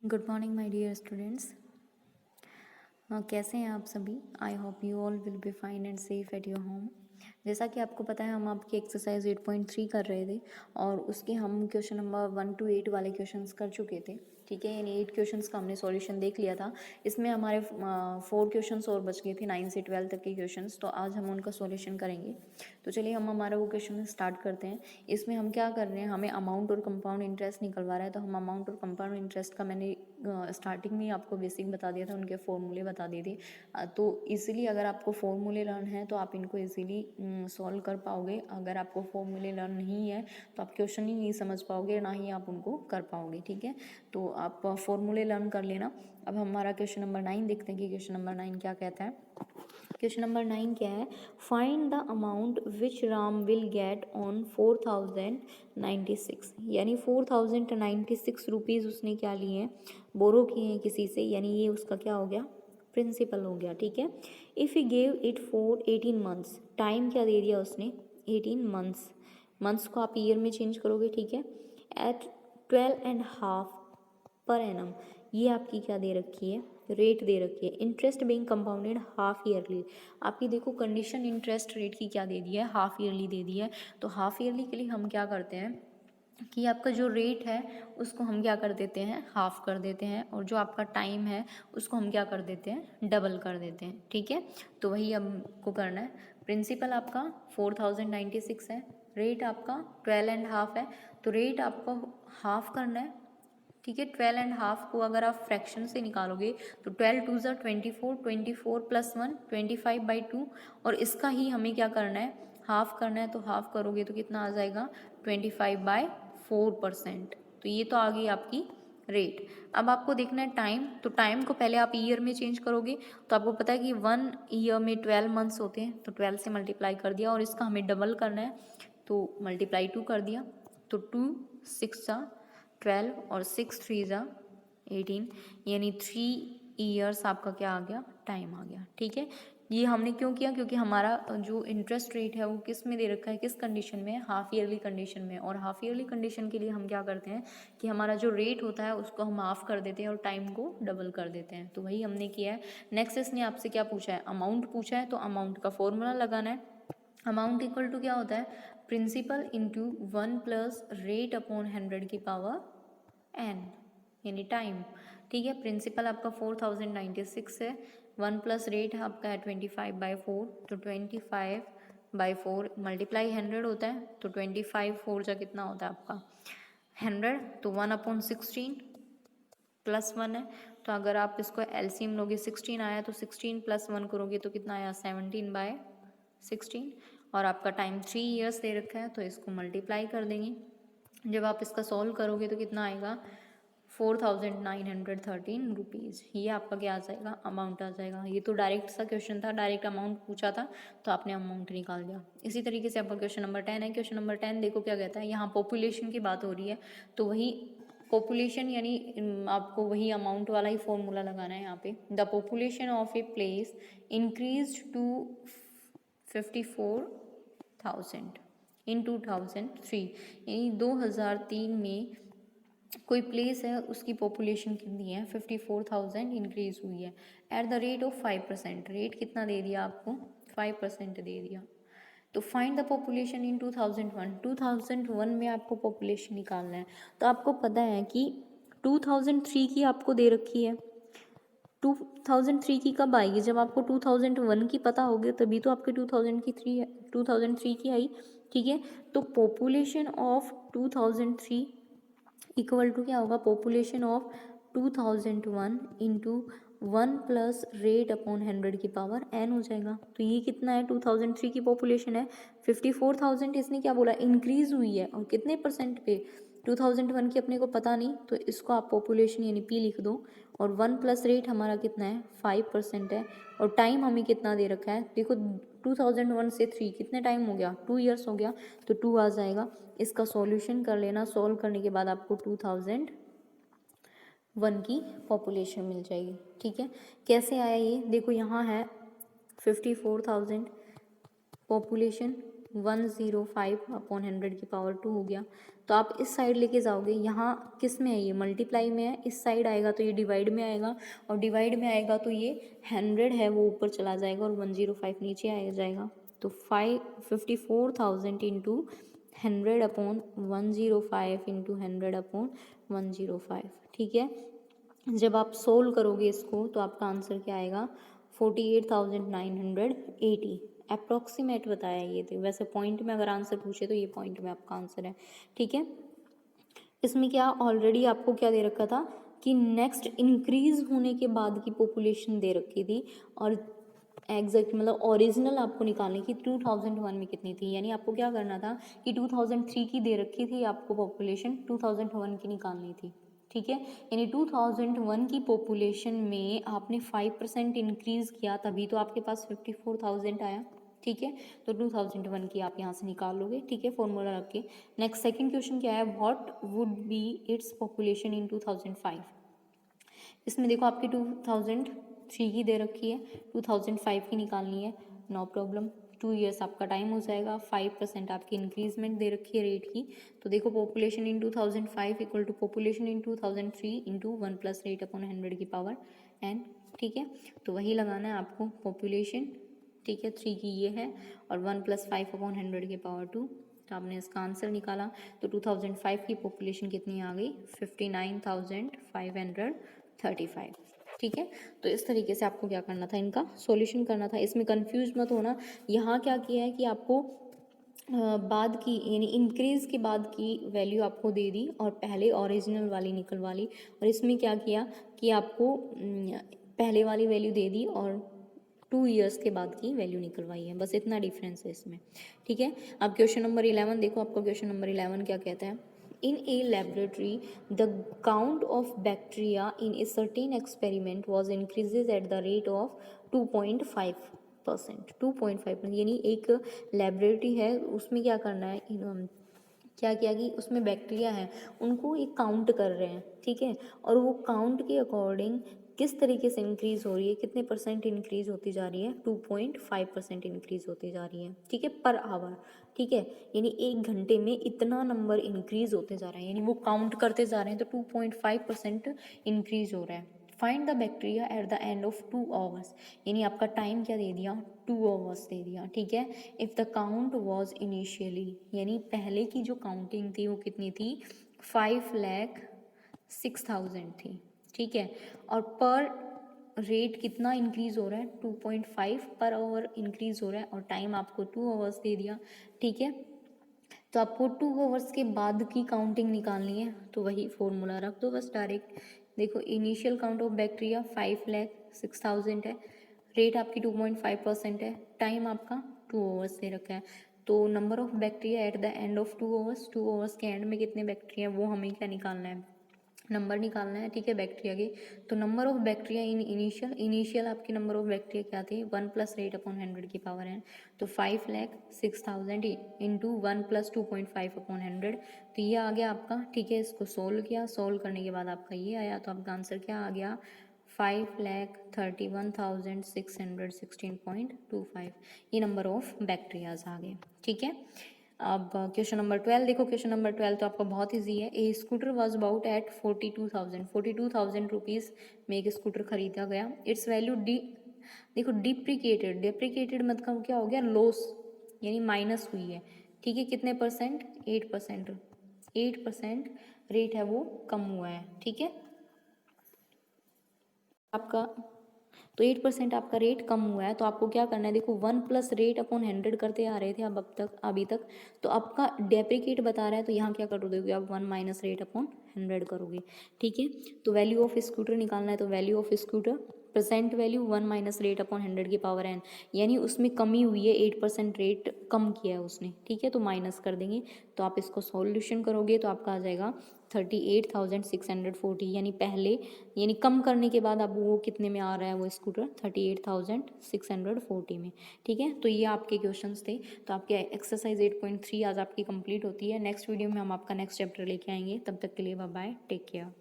Good morning my dear students. कैसे हैं आप सभी। I hope you all will be fine and safe at your home. जैसा कि आपको पता है हम आपकी एक्सरसाइज 8.3 कर रहे थे और उसके हम क्वेश्चन नंबर 1 to 8 वाले क्वेश्चंस कर चुके थे। ठीक है, यानी 8 क्वेश्चंस का हमने सॉल्यूशन देख लिया था। इसमें हमारे 4 क्वेश्चंस और बच गए थे 9 से 12 तक के क्वेश्चंस, तो आज हम उनका सॉल्यूशन करेंगे। तो चलिए हम हमारा वो क्वेश्चन स्टार्ट करते हैं। इसमें हम क्या कर रहे हैं, हमें अमाउंट और कंपाउंड इंटरेस्ट निकलवा रहा है, तो हम अमाउंट और कंपाउंड इंटरेस्ट का मैंने स्टार्टिंग में आपको बेसिक बता दिया था, उनके फॉर्मूले बता दिए थे। तो इजीली अगर आपको फॉर्मूले लर्न है तो आप इनको इजीली सॉल्व कर पाओगे। अगर आपको फॉर्मूले लर्न नहीं है तो आप क्वेश्चन ही नहीं समझ पाओगे, ना ही आप उनको कर पाओगे। ठीक है, तो आप फॉर्मूले लर्न कर लेना। अब हमारा क्वेश्चन नंबर 9 देखते हैं कि क्वेश्चन नंबर 9 क्या कहता है। क्वेश्चन नंबर 9 क्या है, find the amount which Ram will get on 4096, यानी 4096 रुपीज़ उसने क्या लिए हैं, बोरो किए हैं किसी से, यानी ये उसका क्या हो गया, प्रिंसिपल हो गया। ठीक है, if you give it for 18 months, time क्या दे दिया उसने, 18 मंथ्स, मंथ्स को आप ईयर में चेंज करोगे। ठीक है, एट 12.5 पर एनम, ये आपकी क्या दे रखी है, रेट दे रखी है। Interest being compounded half yearly, आपकी देखो कंडीशन इंटरेस्ट रेट की क्या दे दी है, हाफ ईयरली दे दी है। तो हाफ ईयरली के लिए हम क्या करते हैं कि आपका जो रेट है उसको हम क्या कर देते हैं, हाफ कर देते हैं, और जो आपका टाइम है उसको हम क्या कर देते हैं, डबल कर देते हैं। ठीक है, तो वही हमको करना है। प्रिंसिपल आपका 4096 है, रेट आपका 12.5 है, तो रेट आपको हाफ करना है। ठीक है, 12.5 को अगर आप फ्रैक्शन से निकालोगे तो 12 टू ज़ा 24, 24 प्लस 1 25/2, और इसका ही हमें क्या करना है, हाफ करना है। तो हाफ करोगे तो कितना आ जाएगा, 25/4%। तो ये तो आ गई आपकी रेट। अब आपको देखना है टाइम, तो टाइम को पहले आप ईयर में चेंज करोगे। तो आपको पता है कि 1 ईयर में 12 मंथ्स होते हैं, तो 12 से मल्टीप्लाई कर दिया, और इसका हमें डबल करना है तो मल्टीप्लाई 2 कर दिया। तो 2 6 12 और 6 3 18, यानी 3 ईयर्स आपका क्या आ गया, टाइम आ गया। ठीक है, ये हमने क्यों किया, क्योंकि हमारा जो इंटरेस्ट रेट है वो किस में दे रखा है, किस कंडीशन में, हाफ ईयरली कंडीशन में। और हाफ ईयरली कंडीशन के लिए हम क्या करते हैं कि हमारा जो रेट होता है उसको हम हाफ कर देते हैं और टाइम को डबल कर देते हैं। तो वही हमने किया है। नेक्स्ट इसने आपसे क्या पूछा है, अमाउंट पूछा है, तो अमाउंट का फॉर्मूला लगाना है। अमाउंट इक्वल टू क्या होता है, principal into 1 plus rate upon 100 की पावर n, यानी टाइम। ठीक है, प्रिंसिपल आपका 4096 है, 1 प्लस रेट आपका है 25/4, तो 25/4 मल्टीप्लाई 100 होता है, तो 25 4 जा कितना होता है आपका 100, तो 1/16 प्लस 1 है। तो अगर आप इसको एलसीएम लोगे 16 आया, तो 16 प्लस 1 करोगे तो कितना आया 17/16, और आपका टाइम 3 ईयर्स दे रखा है, तो इसको मल्टीप्लाई कर देंगे। जब आप इसका सॉल्व करोगे तो कितना आएगा 4913 रुपीज़, ये आपका क्या आ जाएगा, अमाउंट आ जाएगा। ये तो डायरेक्ट सा क्वेश्चन था, डायरेक्ट अमाउंट पूछा था तो आपने अमाउंट निकाल दिया। इसी तरीके से आपका क्वेश्चन नंबर 10 है। क्वेश्चन नंबर 10 देखो क्या कहता है, यहाँ पॉपुलेशन की बात हो रही है, तो वही पॉपुलेशन यानी आपको वही अमाउंट वाला ही फॉर्मूला लगाना है यहाँ पे। The population of a place increase to 54,000 in 2003, यानी 2003 में कोई प्लेस है उसकी पॉपुलेशन कितनी है 54,000 इंक्रीज हुई है, eight the rate of 5%। Rate कितना दे दिया आपको, 5% दे दिया। तो फाइंड द पॉपुलेशन इन 2001, 2001 में आपको पॉपुलेशन निकालना है। तो आपको पता है कि 2003 की आपको दे रखी है, 2003 की कब आएगी, जब आपको 2001 की पता होगी तभी तो आपके 2003 की आई। ठीक है, तो पॉपुलेशन ऑफ 2003 इक्वल टू क्या होगा, population of 2001 into 1 plus rate upon 100 की पावर n हो जाएगा। तो ये कितना है, 2003 की पॉपुलेशन है 54,000, इसने क्या बोला, इंक्रीज हुई है, और कितने परसेंट पे, 2001 की अपने को पता नहीं, तो इसको आप पॉपुलेशन यानी p लिख दो, और 1 प्लस रेट हमारा कितना है 5% है, और टाइम हमें कितना दे रखा है, देखो 2001 से 3 कितने टाइम हो गया, 2 ईयर्स हो गया, तो 2 आ जाएगा। इसका सॉल्यूशन कर लेना, सॉल्व करने के बाद आपको 2001 की पॉपुलेशन मिल जाएगी। ठीक है, कैसे आया ये, देखो यहाँ है 54,000, पॉपुलेशन 105 अपॉन 100 की पावर 2 हो गया, तो आप इस साइड लेके जाओगे, यहाँ किस में है, ये मल्टीप्लाई में है, इस साइड आएगा तो ये डिवाइड में आएगा, और डिवाइड में आएगा तो ये 100 है वो ऊपर चला जाएगा और 105 नीचे आ जाएगा। तो 54,000 इंटू 100 अपॉन 105 इंटू 100 अपॉन 105, ठीक है। जब आप सोल्व करोगे इसको तो आपका आंसर क्या आएगा, 48,980। अप्रॉक्सीमेट बताया ये थे, वैसे पॉइंट में अगर आंसर पूछे तो ये पॉइंट में आपका आंसर है, ठीक है। इसमें क्या ऑलरेडी आपको क्या दे रखा था कि नेक्स्ट इंक्रीज होने के बाद की पॉपुलेशन दे रखी थी, और एग्जैक्ट मतलब ओरिजिनल आपको निकालनी कि 2001 में कितनी थी, यानी आपको क्या करना था कि 2003 की दे रखी थी आपको पॉपुलेशन, 2001 की निकालनी थी, ठीक है। यानी 2001 की पॉपुलेशन में आपने 5% इंक्रीज किया, तभी तो आपके पास 54,000 आया, ठीक है। तो 2001 की आप यहाँ से निकाल लोगे, ठीक है, फॉर्मूला रख के। नेक्स्ट सेकंड क्वेश्चन क्या है, what would be its population in 2005। इसमें देखो आपकी 2003 की दे रखी है, 2005 की निकालनी है, नो प्रॉब्लम। 2 ईयर्स आपका टाइम हो जाएगा, 5% आपकी इंक्रीजमेंट दे रखी है रेट की। तो देखो population in 2005 equal to population in 2003 into 1 plus rate upon 100 की पावर n, ठीक है। तो वही लगाना है आपको, पॉपुलेशन, ठीक है, 3 की ये है, और 1 प्लस 5 अपॉन 100 की पावर 2। तो आपने इसका आंसर निकाला, तो 2005 की पॉपुलेशन कितनी आ गई, 59,535, ठीक है। तो इस तरीके से आपको क्या करना था, इनका सॉल्यूशन करना था। इसमें कंफ्यूज मत होना, यहाँ क्या किया है कि आपको बाद की यानी इंक्रीज के बाद की वैल्यू आपको दे दी और पहले ओरिजिनल वाली निकलवा ली, और इसमें क्या किया कि आपको पहले वाली वैल्यू दे दी और 2 ईयर्स के बाद की वैल्यू निकलवाई है, बस इतना डिफरेंस है इसमें, ठीक है। अब क्वेश्चन नंबर 11 देखो, आपका क्वेश्चन नंबर 11 क्या कहता है, in a laboratory the count of bacteria in a certain experiment was increases at the rate of 2.5%, 2.5%, यानी एक लेबोरेटरी है, उसमें क्या करना है, क्या किया कि उसमें बैक्टीरिया है, उनको एक काउंट कर रहे हैं, ठीक है, और वो काउंट के अकॉर्डिंग किस तरीके से इंक्रीज हो रही है, कितने परसेंट इंक्रीज होती जा रही है, 2.5% इंक्रीज होती जा रही है, ठीक है, पर आवर, ठीक है। यानी एक घंटे में इतना नंबर इंक्रीज होते जा रहे हैं, यानी वो काउंट करते जा रहे हैं, तो 2.5% इंक्रीज हो रहा है। Find the bacteria at the end of 2 hours, यानी आपका टाइम क्या दे दिया, 2 आवर्स दे दिया, ठीक है। If the count was initially, यानी पहले की जो काउंटिंग थी वो कितनी थी, 5,06,000 थी, ठीक है, और पर रेट कितना इंक्रीज हो रहा है, 2.5 पर आवर इंक्रीज हो रहा है, और टाइम आपको 2 आवर्स दे दिया, ठीक है। तो आपको 2 आवर्स के बाद की काउंटिंग निकालनी है, तो वही फॉर्मूला रख दो बस डायरेक्ट। देखो इनिशियल काउंट ऑफ बैक्टीरिया 5,06,000 है, रेट आपकी 2.5% है, टाइम आपका 2 आवर्स दे रखा है। तो number of bacteria at the end of 2 hours, 2 hours के एंड में कितने बैक्टीरिया वो हमें क्या निकालना है, नंबर निकालना है, ठीक है, बैक्टीरिया के। तो number of bacteria in initial आपकी नंबर ऑफ बैक्टीरिया क्या थी, 1 प्लस रेट अपॉन 100 की पावर n, तो 5,06,000 इंटू 1 प्लस 2.5 अपॉन 100, तो ये आ गया आपका, ठीक है। इसको सोल्व किया, सोल्व करने के बाद आपका ये आया, तो आपका आंसर क्या आ गया, 5,31,616.25, ये नंबर ऑफ बैक्टीरियाज आ गए, ठीक है। अब क्वेश्चन नंबर 12 देखो, क्वेश्चन नंबर 12 तो आपका बहुत ईजी है। A scooter was about at 42,000 rupees में एक स्कूटर खरीदा गया, इट्स वैल्यू देखो डिप्रिकेटेड मतलब क्या हो गया, लॉस, यानी माइनस हुई है, ठीक है, कितने परसेंट, 8%, 8% रेट है वो कम हुआ है, ठीक है आपका। तो 8% आपका रेट कम हुआ है, तो आपको क्या करना है, देखो 1 प्लस रेट अपॉन 100 करते आ रहे थे अब तक अभी तक, तो आपका डेप्रिकेट बता रहा है, तो यहाँ क्या कर दोगे आप, 1 माइनस रेट अपॉन 100 करोगे, ठीक है। तो वैल्यू ऑफ स्कूटर निकालना है, तो value of scooter present value 1 minus rate upon 100 की पावर n, यानी उसमें कमी हुई है, 8% रेट कम किया है उसने, ठीक है, तो माइनस कर देंगे। तो आप इसको सॉल्यूशन करोगे तो आपका आ जाएगा 38,640, यानी पहले यानी कम करने के बाद अब वो कितने में आ रहा है वो स्कूटर, 38,640 में, ठीक है। तो ये आपके क्वेश्चंस थे। तो आपके एक्सरसाइज 8.3 आज आपकी कंप्लीट होती है। नेक्स्ट वीडियो में हम आपका नेक्स्ट चैप्टर लेके आएंगे, तब तक के लिए बाय बाय, टेक केयर।